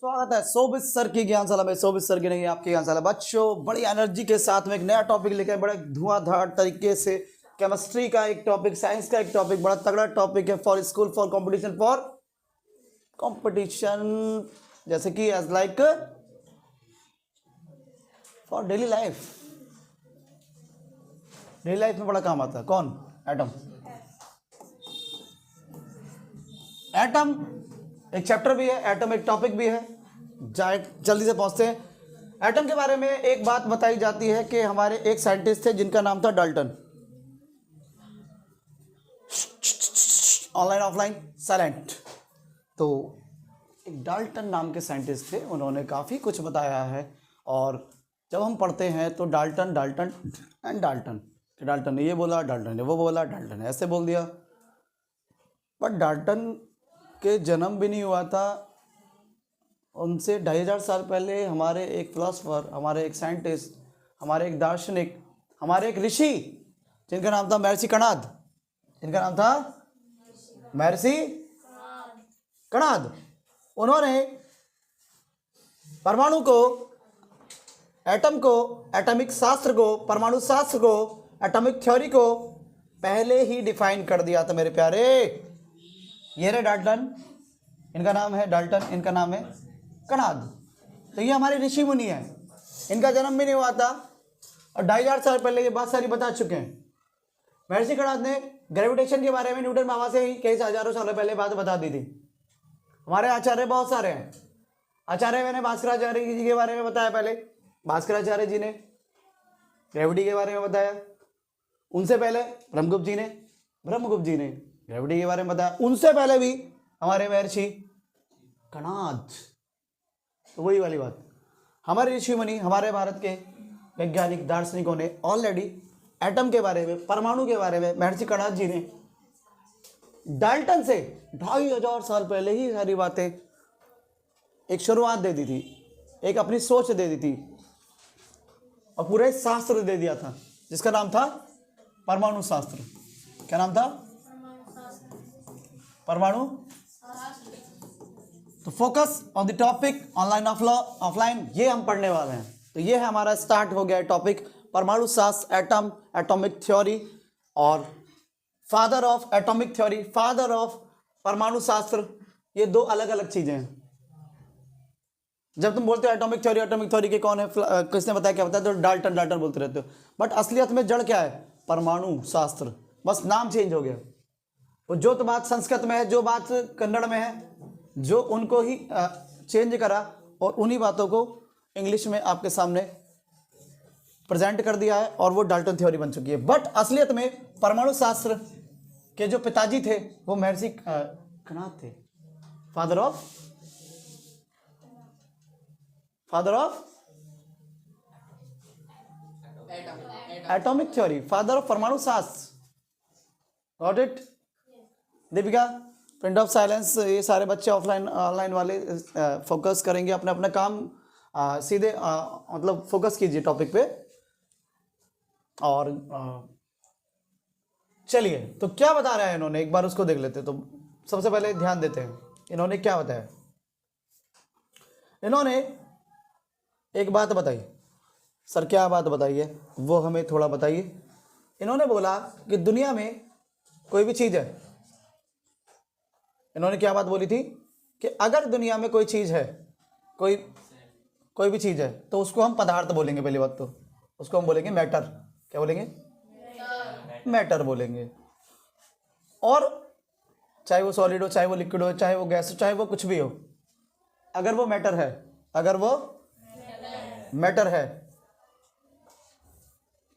स्वागत है शोभित सर की ज्ञानशाला में। शोभित सर की नहीं, आपकी ज्ञानशाला। बच्चों बड़ी एनर्जी के साथ में एक नया टॉपिक लेकर बड़े धुआंधार तरीके से केमिस्ट्री का एक टॉपिक, साइंस का एक टॉपिक, बड़ा तगड़ा टॉपिक है for school, for competition, for competition, जैसे कि as like for daily life. Daily life में बड़ा काम आता है। कौन? एटम। एटम एक चैप्टर भी है, एटम एक टॉपिक भी है। जल्दी से पहुंचते हैं। एटम के बारे में एक बात बताई जाती है कि हमारे एक साइंटिस्ट थे जिनका नाम था डाल्टन। Online offline silent. तो एक डाल्टन नाम के साइंटिस्ट थे, उन्होंने काफ़ी कुछ बताया है। और जब हम पढ़ते हैं तो Dalton Dalton and Dalton, Dalton ने ये बोला, डाल्टन ने वो बोला, डाल्टन ने ऐसे बोल दिया। बट डाल्टन के जन्म भी नहीं हुआ था। उनसे 2500 साल पहले हमारे एक फिलोसफर, हमारे एक साइंटिस्ट, हमारे एक दार्शनिक, हमारे एक ऋषि जिनका नाम था महर्षि कणाद, जिनका नाम था महर्षि कणाद, उन्होंने परमाणु को, एटम को, एटॉमिक शास्त्र को, परमाणु शास्त्र को, एटॉमिक थ्योरी को पहले ही डिफाइन कर दिया था मेरे प्यारे। ये रहे डाल्टन, इनका नाम है डाल्टन, इनका नाम है कणाद। तो ये हमारे ऋषि मुनि हैं, इनका जन्म भी नहीं हुआ था और 2500 साल पहले ये बात सारी बता चुके हैं। महर्षि कणाद ने ग्रेविटेशन के बारे में न्यूटन मामा से ही कई हजारों सालों पहले बात बता दी थी। हमारे आचार्य बहुत सारे हैं। आचार्य मैंने भास्कराचार्य जी के बारे में बताया पहले, भास्कराचार्य जी ने ग्रेविटी के बारे में बताया। उनसे पहले ब्रह्मगुप्त जी ने ग्रेविटी के बारे में बताया। उनसे पहले भी हमारे महर्षि कणाद। तो वही वाली बात, हमारे ऋषि मुनि, हमारे भारत के वैज्ञानिक दार्शनिकों ने ऑलरेडी एटम के बारे में, परमाणु के बारे में महर्षि कणाद जी ने डाल्टन से 2500 साल पहले ही सारी बातें एक शुरुआत दे दी थी, एक अपनी सोच दे दी थी और पूरा शास्त्र दे दिया था जिसका नाम था परमाणु शास्त्र। क्या नाम था? परमाणु। तो focus on the topic online offline, ये हम पढ़ने वाले हैं। तो ये है हमारा स्टार्ट हो गया टॉपिक परमाणु शास्त्र, एटम, एटॉमिक थ्योरी और father of atomic theory, father of परमाणु शास्त्र। ये दो अलग अलग चीजें हैं। जब तुम बोलते हो एटॉमिक थ्योरी के कौन है, किसने बताया, क्या बताया, तो डाल्टन डाल्टन बोलते रहते हो। बट असलियत में जड़ क्या है? परमाणु शास्त्र। बस नाम चेंज हो गया। वो जो तो बात संस्कृत में है, जो बात कन्नड़ में है, जो उनको ही चेंज करा और उन्हीं बातों को इंग्लिश में आपके सामने प्रेजेंट कर दिया है और वो डाल्टन थ्योरी बन चुकी है। बट असलियत में परमाणु शास्त्र के जो पिताजी थे वो महर्षि कणाद थे, father of atomic theory, father of परमाणु शास्त्र। Got it? Deepika, print of silence. ये सारे बच्चे ऑफलाइन ऑनलाइन वाले फोकस करेंगे अपना अपना काम, सीधे मतलब फोकस कीजिए टॉपिक पे। और चलिए, तो क्या बता रहे हैं इन्होंने, एक बार उसको देख लेते हैं। तो सबसे पहले ध्यान देते हैं इन्होंने क्या बताया। इन्होंने एक बात बताई। सर क्या बात बताई है वो हमें थोड़ा बताइए। इन्होंने बोला कि दुनिया में कोई भी चीज है, इन्होंने क्या बात बोली थी कि अगर दुनिया में कोई चीज है, कोई भी चीज है, तो उसको हम पदार्थ बोलेंगे। पहली बात तो उसको हम बोलेंगे मैटर। क्या बोलेंगे? मैटर बोलेंगे। और चाहे वो सॉलिड हो, चाहे वो लिक्विड हो, चाहे वो गैस हो, चाहे वो कुछ भी हो, अगर वो मैटर है, अगर वो मैटर है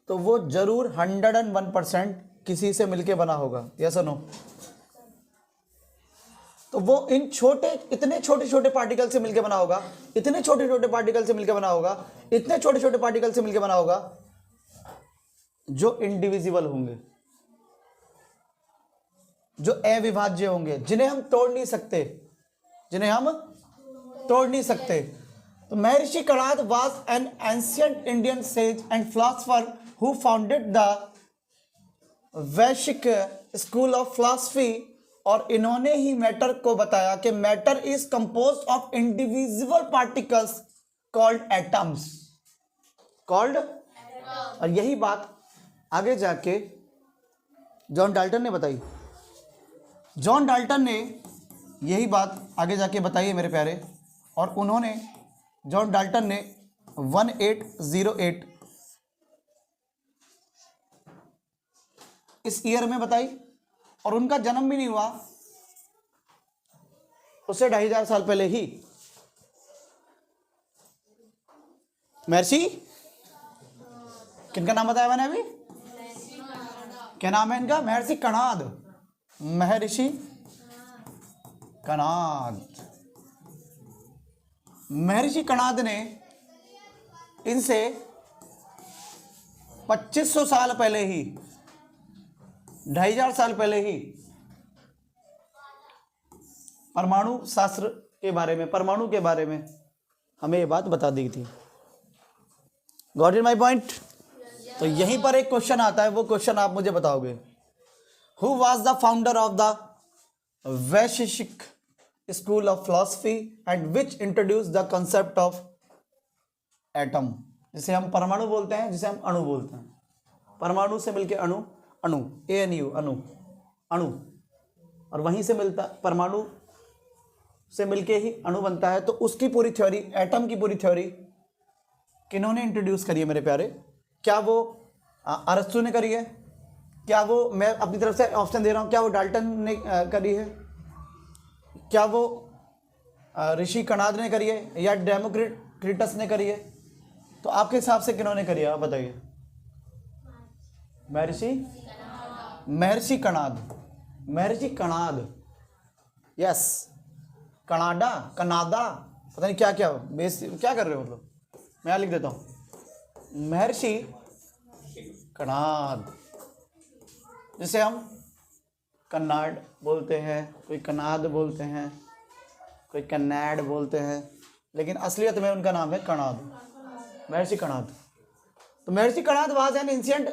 तो वो जरूर 101% किसी से मिलके बना होगा। यस और नो? तो वो इन इतने छोटे छोटे पार्टिकल से मिलकर बना होगा, इतने छोटे छोटे पार्टिकल से मिलकर बना होगा, इतने छोटे छोटे पार्टिकल से मिलकर बना होगा जो इंडिविजिबल होंगे, जो अविभाज्य होंगे, जिन्हें हम तोड़ नहीं सकते, तो Maharshi Kanad was an ancient Indian sage and philosopher who founded the वैश्विक स्कूल ऑफ फिलॉसफी और इन्होंने ही मैटर को बताया कि matter is composed of individual particles called atoms, called. और यही बात आगे जाके जॉन डाल्टन ने बताई। जॉन डाल्टन ने यही बात आगे जाके बताई है मेरे प्यारे, और उन्होंने जॉन डाल्टन ने 1808 इस ईयर में बताई, और उनका जन्म भी नहीं हुआ उससे 2500 साल पहले ही। महर्षि किनका नाम बताया मैंने अभी? क्या नाम है इनका? महर्षि कणाद। महर्षि कणाद। महर्षि कणाद ने इनसे 2500 साल पहले ही, 2500 साल पहले ही परमाणु शास्त्र के बारे में, परमाणु के बारे में हमें ये बात बता दी थी। Got it my point? तो यहीं पर एक क्वेश्चन आता है, वो क्वेश्चन आप मुझे बताओगे। Who was the founder of the Vaisheshika school of philosophy and which introduce the concept of atom, जिसे हम परमाणु बोलते हैं, जिसे हम अणु बोलते हैं। परमाणु से मिलके अणु, अणु ANU, अणु, अणु, और वहीं से मिलता, परमाणु से मिलके ही अणु बनता है। तो उसकी पूरी थ्योरी, एटम की पूरी थ्योरी किन्होंने इंट्रोड्यूस करी है मेरे प्यारे? क्या वो अरस्तु ने करी है? क्या वो, मैं अपनी तरफ से ऑप्शन दे रहा हूँ, क्या वो डाल्टन ने करी है? क्या वो ऋषि कणाद ने करी है, या डेमोक्रिटस ने करी है? तो आपके हिसाब से किन्होंने करी है, आप बताइए। महर्षि कणाद, महर्षि कणाद, यस। कनाडा, कनाडा, पता नहीं क्या क्या बेस, क्या कर रहे हो मतलब, मैं यहाँ लिख देता हूँ। महर्षि कणाद, जिसे हम कन्नाड बोलते हैं, कोई कनाद बोलते हैं, कोई कन्नाड बोलते हैं, लेकिन असलियत में उनका नाम है कणाद, महर्षि कणाद। तो Maharshi Kanad was an ancient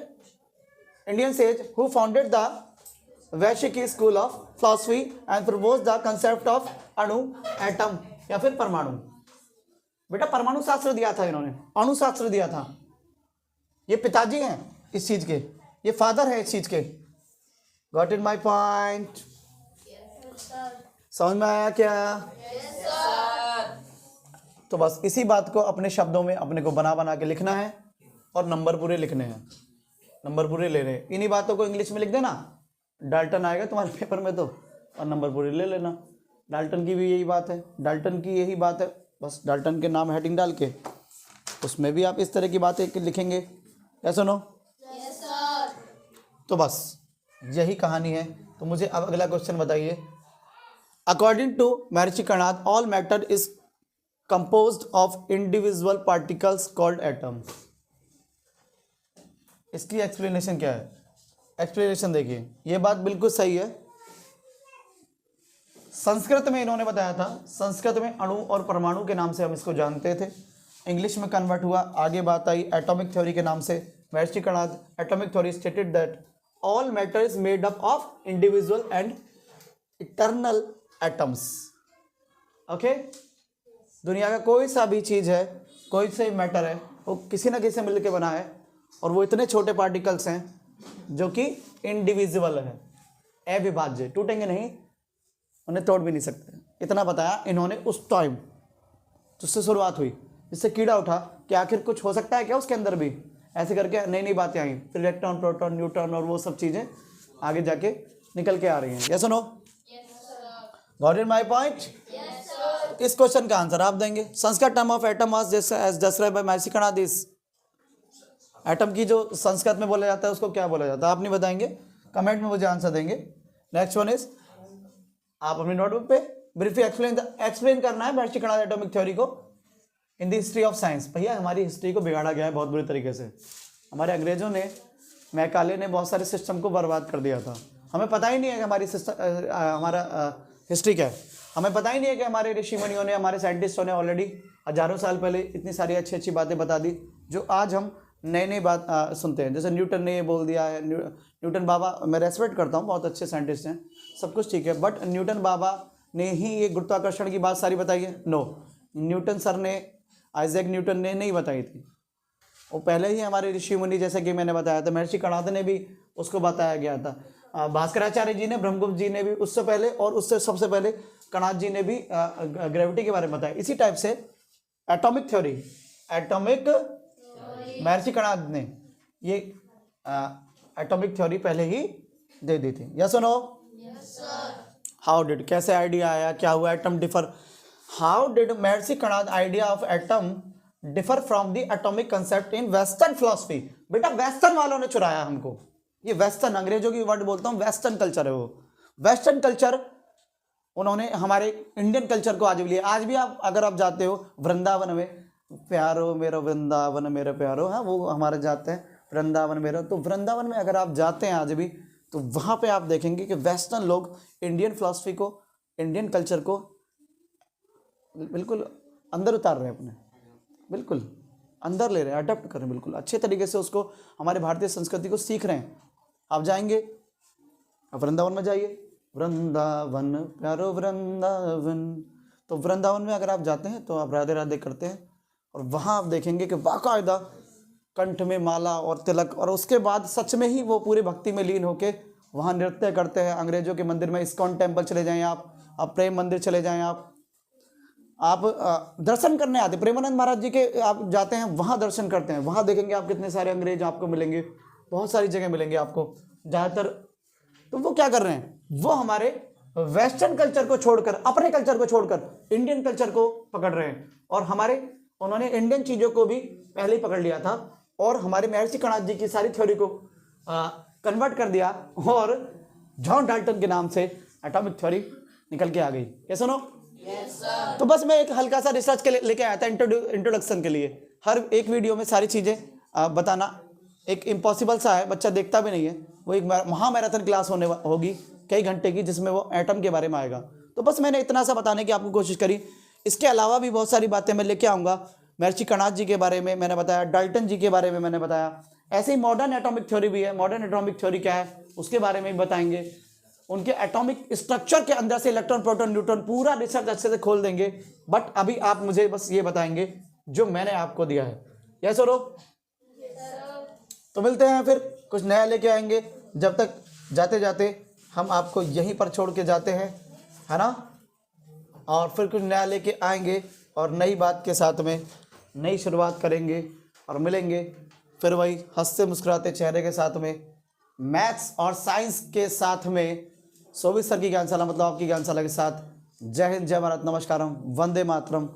Indian sage who founded the Vaishiki school of philosophy and proposed the concept of अणु, एटम या फिर परमाणु। बेटा परमाणु शास्त्र दिया था इन्होंने, अणु शास्त्र दिया था। ये पिताजी हैं इस चीज के, ये फादर है इस चीज के। Got it my point? समझ में आया क्या? तो बस इसी बात को अपने शब्दों में अपने को बना बना के लिखना है, और नंबर पूरे लिखने हैं, नंबर पूरे ले रहे हैं। इन्हीं बातों को इंग्लिश में लिख देना, डाल्टन आएगा तुम्हारे पेपर में तो, और नंबर पूरे ले लेना। डाल्टन की भी यही बात है, डाल्टन की यही बात है, बस डाल्टन के नाम हेडिंग डाल के उसमें भी आप इस तरह की बातें लिखेंगे। या सुनो? तो बस यही कहानी है। तो मुझे अब अगला क्वेश्चन बताइए। According to Maharshi Kanad, all matter is composed of individual particles called atom. इसकी एक्सप्लेनेशन क्या है? एक्सप्लेनेशन देखिए, ये बात बिल्कुल सही है। संस्कृत में इन्होंने बताया था, संस्कृत में अणु और परमाणु के नाम से हम इसको जानते थे, इंग्लिश में कन्वर्ट हुआ, आगे बात आई एटॉमिक थ्योरी के नाम से। Maharshi Kanad atomic theory stated that all matter is made up of individual and eternal atoms. Okay, दुनिया का कोई सा भी चीज है, कोई सा मैटर है, वो किसी ना किसी से मिलकर बना है, और वो इतने छोटे पार्टिकल्स हैं जो कि इंडिविजुअल है, अविभाज्य, टूटेंगे नहीं, उन्हें तोड़ भी नहीं सकते। इतना बताया इन्होंने उस टाइम, जिससे शुरुआत हुई, जिससे कीड़ा उठा कि आखिर कुछ हो सकता है क्या उसके अंदर भी, ऐसे करके नई नई बातें आई, फिर इलेक्ट्रॉन, प्रोटॉन, न्यूट्रॉन और वो सब चीज़ें आगे जाके निकल के आ रही हैं। यस और no? Got it my point? इस क्वेश्चन का आंसर आप देंगे। Sanskrit term of atom was as described by Maharshi Kanad. Atom की जो संस्कृत में बोला जाता है उसको क्या बोला जाता है, आप नहीं बताएंगे, कमेंट में मुझे आंसर देंगे। नेक्स्ट वन इज, आप अपनी नोटबुक पे ब्रीफली एक्सप्लेन करना है महर्षि कणाद एटॉमिक थ्योरी को in the history of science. भैया हमारी हिस्ट्री को बिगाड़ा गया है बहुत बुरी तरीके से। हमारे अंग्रेजों ने, मैकाले ने बहुत सारे सिस्टम को बर्बाद कर दिया था। हमें पता ही नहीं है कि हमारी हमारा हिस्ट्री क्या है। हमें पता ही नहीं है कि हमारे ऋषि मुनियों ने, हमारे साइंटिस्टों ने ऑलरेडी हजारों साल पहले इतनी सारी अच्छी अच्छी बातें बता दी, जो आज हम नई नई बात सुनते हैं। जैसे न्यूटन ने ये बोल दिया है, न्यूटन बाबा, मैं रेस्पेक्ट करता हूँ, बहुत अच्छे साइंटिस्ट हैं, सब कुछ ठीक है, बट न्यूटन बाबा ने ही ये गुरुत्वाकर्षण की बात सारी बताई है? नो, न्यूटन सर ने, आइजैक न्यूटन ने नहीं बताई थी, वो पहले ही हमारे ऋषि मुनि, जैसे कि मैंने बताया था, महर्षि कणाद ने भी उसको बताया गया था, भास्कराचार्य जी ने, ब्रह्मगुप्त जी ने भी उससे पहले, और उससे सबसे पहले कणाद जी ने भी ग्रेविटी के बारे में बताया। इसी टाइप से एटॉमिक थ्योरी, महर्षि कणाद ने ये एटॉमिक थ्योरी पहले ही दे दी थी। यस और नो? हाउ डिड, कैसे आइडिया आया, क्या हुआ, atom differ, how did Maharshi Kanad idea of atom differ from the atomic concept in western philosophy? बेटा वेस्टर्न वालों ने चुराया हमको, ये वेस्टर्न, अंग्रेजों की वर्ड बोलता हूँ, वेस्टर्न कल्चर है वो, वेस्टर्न कल्चर उन्होंने हमारे इंडियन कल्चर को आज भी लिया। आज भी आप अगर आप जाते हो वृंदावन में, प्यारो मेरा वृंदावन मेरा प्यारो, हाँ वो हमारे जाते हैं वृंदावन मेरा, तो वृंदावन में अगर आप जाते हैं आज भी, तो वहाँ पे आप देखेंगे कि वेस्टर्न लोग इंडियन फिलॉसफी को, इंडियन कल्चर को बिल्कुल अंदर उतार रहे हैं, अपने बिल्कुल अंदर ले रहे हैं, अडॉप्ट कर रहे हैं, बिल्कुल अच्छे तरीके से उसको, हमारे भारतीय संस्कृति को सीख रहे हैं। आप जाएंगे, आप वृंदावन में जाइए, वृंदावन प्यारो वृंदावन, तो वृंदावन में अगर आप जाते हैं तो आप राधे राधे करते हैं, और वहाँ आप देखेंगे कि बाकायदा कंठ में माला और तिलक, और उसके बाद सच में ही वो पूरी भक्ति में लीन होके वहाँ नृत्य करते हैं। अंग्रेजों के मंदिर में, इस्कॉन टेम्पल चले जाएं आप प्रेम मंदिर चले जाएं, आप दर्शन करने आते, प्रेमानंद महाराज जी के आप जाते हैं, वहाँ दर्शन करते हैं, वहाँ देखेंगे आप कितने सारे अंग्रेज आपको मिलेंगे, बहुत सारी जगह मिलेंगे आपको ज़्यादातर। तो वो क्या कर रहे हैं, वो हमारे वेस्टर्न कल्चर को छोड़कर, अपने कल्चर को छोड़कर इंडियन कल्चर को पकड़ रहे हैं, और उन्होंने इंडियन चीज़ों को भी पहले ही पकड़ लिया था, और हमारे महर्षि कणाद जी की सारी थ्योरी को कन्वर्ट कर दिया, और जॉन डाल्टन के नाम से एटॉमिक थ्योरी निकल के आ गई। क्या सुनो? तो बस मैं एक हल्का सा रिसर्च के लेके आया था, इंट्रोडक्शन के लिए। हर एक वीडियो में सारी चीज़ें बताना एक इम्पॉसिबल सा है, बच्चा देखता भी नहीं है। वो एक महामैराथन क्लास होगी कई घंटे की, जिसमें वो एटम के बारे में आएगा। तो बस मैंने इतना सा बताने की आपको कोशिश करी। इसके अलावा भी बहुत सारी बातें मैं लेके आऊँगा। महर्षि कणाद जी के बारे में मैंने बताया, डाल्टन जी के बारे में मैंने बताया, ऐसे ही मॉडर्न एटॉमिक थ्योरी भी है। मॉडर्न एटॉमिक थ्योरी क्या है उसके बारे में भी बताएंगे। उनके एटॉमिक स्ट्रक्चर के अंदर से इलेक्ट्रॉन, प्रोटॉन, न्यूट्रॉन पूरा रिसर्च अच्छे से खोल देंगे। बट अभी आप मुझे बस ये बताएंगे जो मैंने आपको दिया है। यस और नो? तो मिलते हैं फिर, कुछ नया लेके आएंगे। जब तक जाते जाते हम आपको यहीं पर छोड़ के जाते हैं, है ना, और फिर कुछ नया लेके आएंगे और नई बात के साथ में नई शुरुआत करेंगे, और मिलेंगे फिर वही हंसते मुस्कुराते चेहरे के साथ में, मैथ्स और साइंस के साथ में, सोवित सर की ज्ञानशाला मतलब आपकी ज्ञानशाला के साथ। जय हिंद, जय भारत, नमस्कारम, वंदे मातरम।